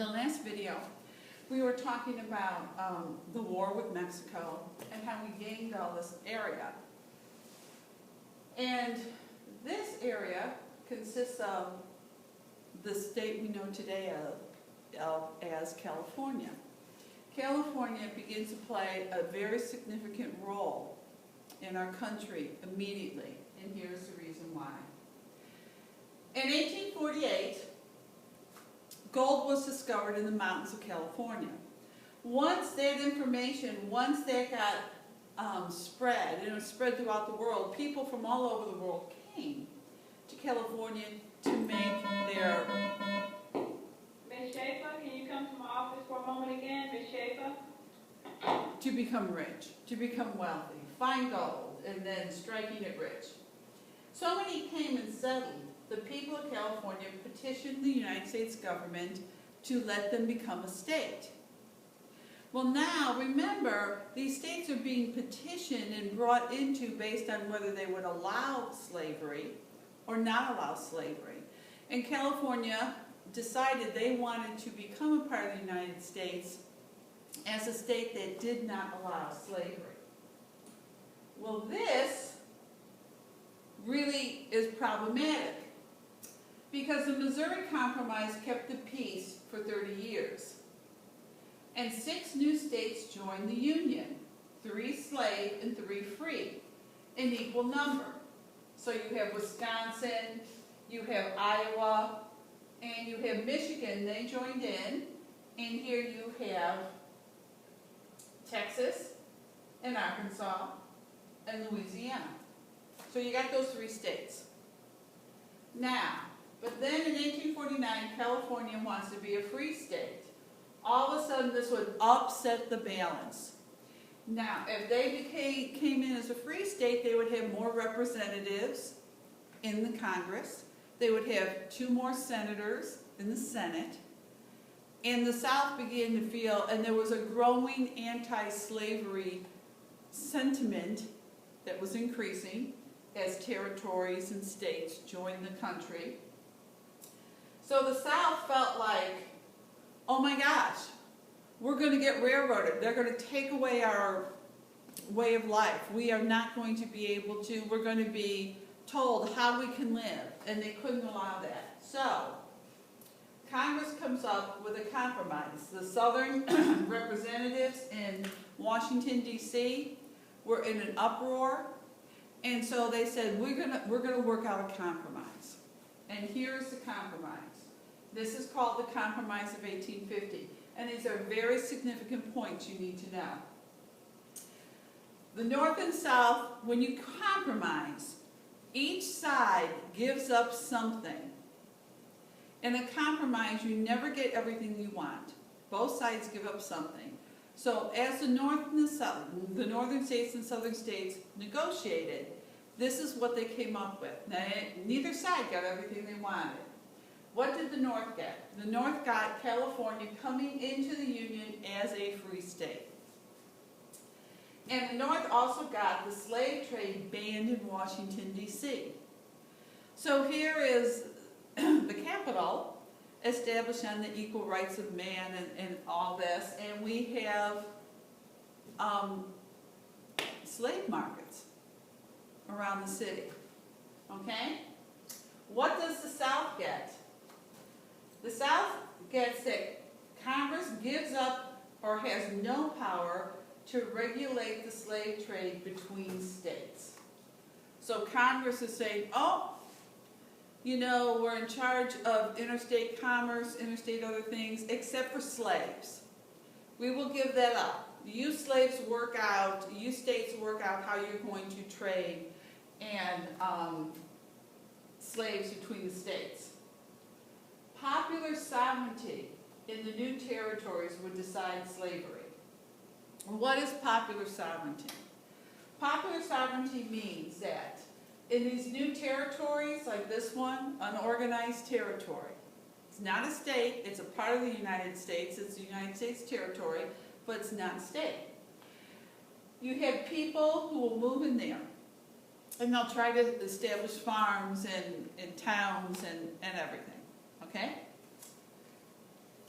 the last video, we were talking about the war with Mexico and how we gained all this area. And this area consists of the state we know today as California. California begins to play a very significant role in our country immediately, and here's the reason why. In 1848, gold was discovered in the mountains of California. Once that got spread, and it was spread throughout the world, people from all over the world came to California to make their... Ms. Schaefer, can you come to my office for a moment again, Ms. Schaefer? To become rich, to become wealthy, find gold, and then striking it rich. So when he came and settled, the people of California petitioned the United States government to let them become a state. Well, now, remember, these states are being petitioned and brought into based on whether they would allow slavery or not allow slavery. And California decided they wanted to become a part of the United States as a state that did not allow slavery. Well, this really is problematic because the Missouri Compromise kept the peace for 30 years. And 6 new states joined the Union, 3 slave and 3 free, in equal number. So you have Wisconsin, you have Iowa, and you have Michigan, they joined in, and here you have Texas and Arkansas and Louisiana. So you got those 3 states. Now, but then in 1849, California wants to be a free state. All of a sudden, this would upset the balance. Now, if they came in as a free state, they would have more representatives in the Congress. They would have 2 more senators in the Senate. And the South began to feel, and there was a growing anti-slavery sentiment that was increasing as territories and states joined the country. So the South felt like, oh my gosh, we're going to get railroaded. They're going to take away our way of life. We are not going to be able to, we're going to be told how we can live, and they couldn't allow that. So Congress comes up with a compromise. The Southern representatives in Washington, D.C. were in an uproar, and so they said, we're gonna work out a compromise. And here's the compromise. This is called the Compromise of 1850, and these are very significant points you need to know. The North and South, when you compromise, each side gives up something. In a compromise, you never get everything you want. Both sides give up something. So as the North and the South, the northern states and southern states negotiated, this is what they came up with. Now, neither side got everything they wanted. What did the North get? The North got California coming into the Union as a free state. And the North also got the slave trade banned in Washington, D.C. So here is the capital established on the equal rights of man and all this, and we have slave markets around the city. Okay? What does the South get? The South gets that Congress gives up or has no power to regulate the slave trade between states. So Congress is saying, oh, you know, we're in charge of interstate commerce, interstate other things, except for slaves. We will give that up. You slaves work out, you states work out how you're going to trade and slaves between the states. Popular sovereignty in the new territories would decide slavery. What is popular sovereignty? Popular sovereignty means that in these new territories, like this one, unorganized territory. It's not a state, it's a part of the United States, it's the United States territory, but it's not a state. You have people who will move in there, and they'll try to establish farms and towns and everything, okay?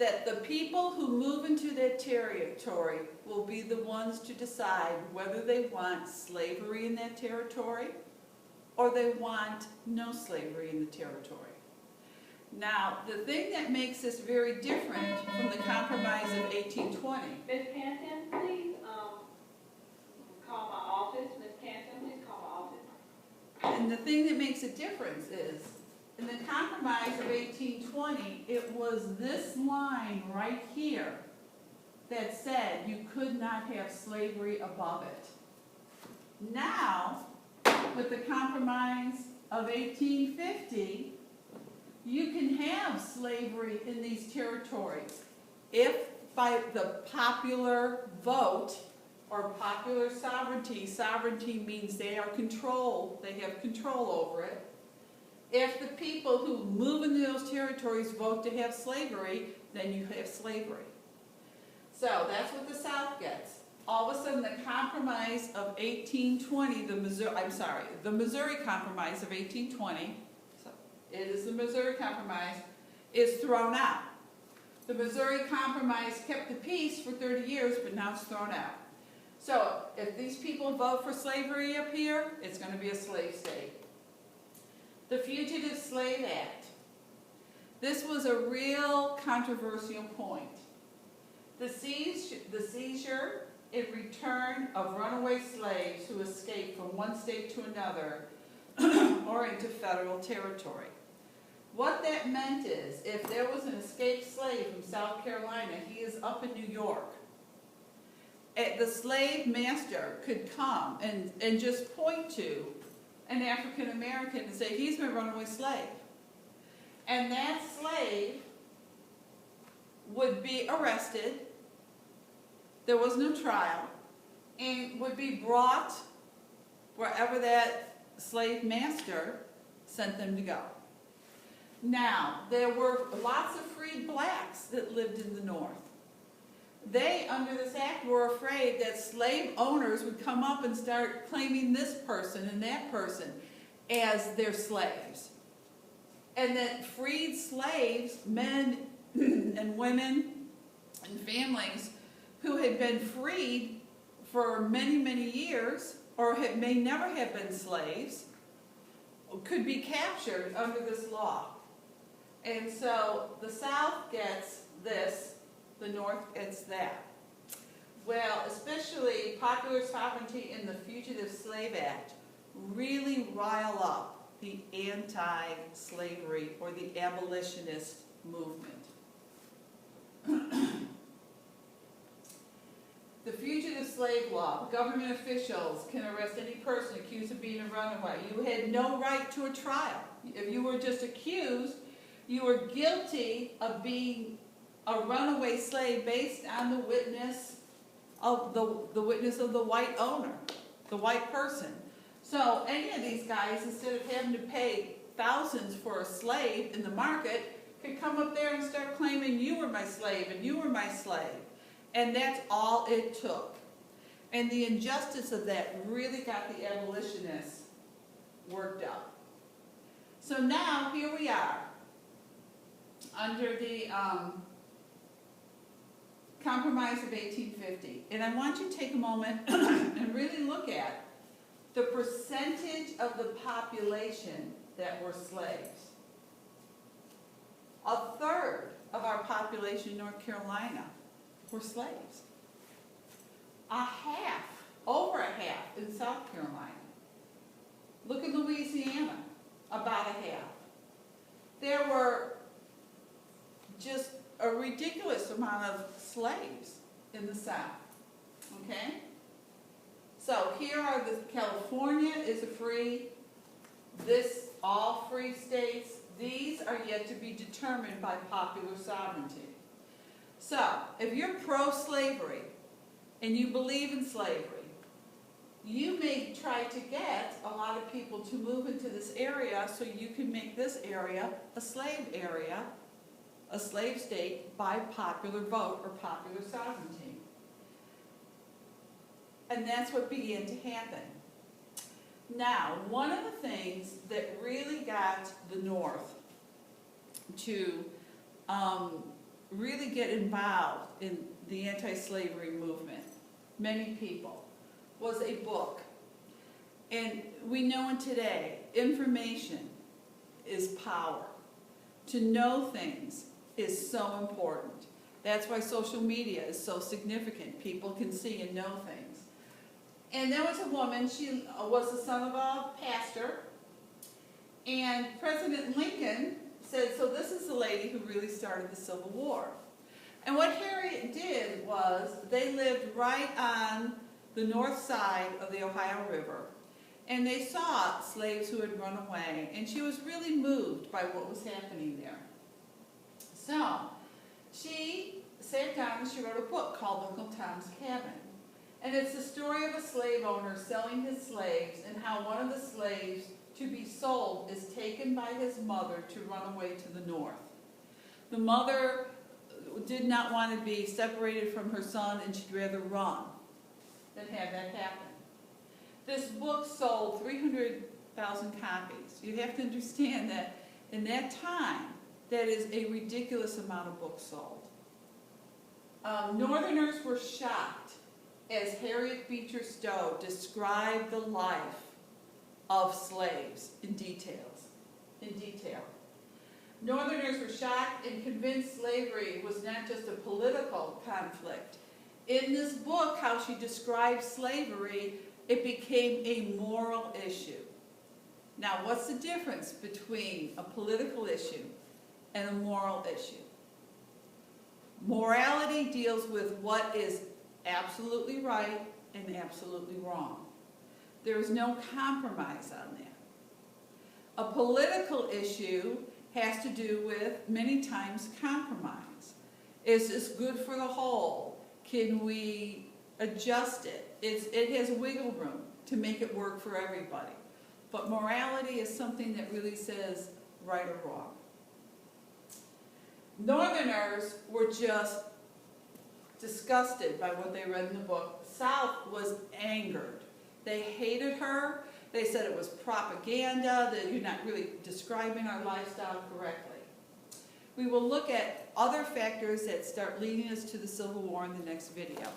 that the people who move into that territory will be the ones to decide whether they want slavery in that territory or they want no slavery in the territory. Now, the thing that makes this very different from the Compromise of 1820. Ms. Canton, please, call my office. Ms. Canton, please call my office. And the thing that makes a difference is, in the Compromise of 1820, it was this line right here that said you could not have slavery above it. Now, with the Compromise of 1850, you can have slavery in these territories if by the popular vote or popular sovereignty, sovereignty means they are controlled, they have control over it. If the people who move into those territories vote to have slavery, then you have slavery. So that's what the South gets. All of a sudden the Compromise of 1820, the Missouri Compromise of 1820, it is the Missouri Compromise, is thrown out. The Missouri Compromise kept the peace for 30 years, but now it's thrown out. So if these people vote for slavery up here, it's going to be a slave state. The Fugitive Slave Act. This was a real controversial point. The seizure and return of runaway slaves who escaped from one state to another or into federal territory. What that meant is, if there was an escaped slave from South Carolina, he is up in New York. The slave master could come and just point to an African American and say, he's my runaway slave. And that slave would be arrested, there was no trial, and would be brought wherever that slave master sent them to go. Now, there were lots of freed blacks that lived in the North. They, under this act, were afraid that slave owners would come up and start claiming this person and that person as their slaves. And that freed slaves, men and women and families who had been freed for many, many years or may never have been slaves could be captured under this law. And so the South gets this, the North gets that. Well, especially popular sovereignty and the Fugitive Slave Act really rile up the anti-slavery or the abolitionist movement. The Fugitive Slave Law, government officials can arrest any person accused of being a runaway. You had no right to a trial. If you were just accused, you were guilty of being a runaway slave based on the witness of the witness of the white owner, the white person. So any of these guys, instead of having to pay thousands for a slave in the market, could come up there and start claiming you were my slave and you were my slave. And that's all it took. And the injustice of that really got the abolitionists worked up. So now here we are under the Compromise of 1850. And I want you to take a moment and really look at the percentage of the population that were slaves. A third of our population in North Carolina were slaves. A half, over a half in South Carolina. Look at Louisiana, about a half. There were just a ridiculous amount of slaves in the South, okay? So here are California is a free, all free states. These are yet to be determined by popular sovereignty. So, if you're pro-slavery and you believe in slavery, you may try to get a lot of people to move into this area so you can make this area, a slave state by popular vote or popular sovereignty. And that's what began to happen. Now, one of the things that really got the North to really get involved in the anti-slavery movement, many people, was a book. And we know in today, information is power. To know things is so important. That's why social media is so significant. People can see and know things. And there was a woman, she was the son of a pastor, and President Lincoln said, so this is the lady who really started the Civil War. And what Harriet did was, they lived right on the north side of the Ohio River, and they saw slaves who had run away, and she was really moved by what was happening there. So, she sat down and she wrote a book called Uncle Tom's Cabin. And it's the story of a slave owner selling his slaves, and how one of the slaves to be sold is taken by his mother to run away to the north. The mother did not want to be separated from her son, and she'd rather run than have that happen. This book sold 300,000 copies. You have to understand that in that time, that is a ridiculous amount of books sold. Northerners were shocked as Harriet Beecher Stowe described the life of slaves in detail. Northerners were shocked and convinced slavery was not just a political conflict. In this book, how she described slavery, it became a moral issue. Now, what's the difference between a political issue and a moral issue? Morality deals with what is absolutely right and absolutely wrong. There is no compromise on that. A political issue has to do with, many times, compromise. Is this good for the whole? Can we adjust it? It has wiggle room to make it work for everybody. But morality is something that really says right or wrong. Northerners were just disgusted by what they read in the book. South was angered. They hated her. They said it was propaganda, that you're not really describing our lifestyle correctly. We will look at other factors that start leading us to the Civil War in the next video.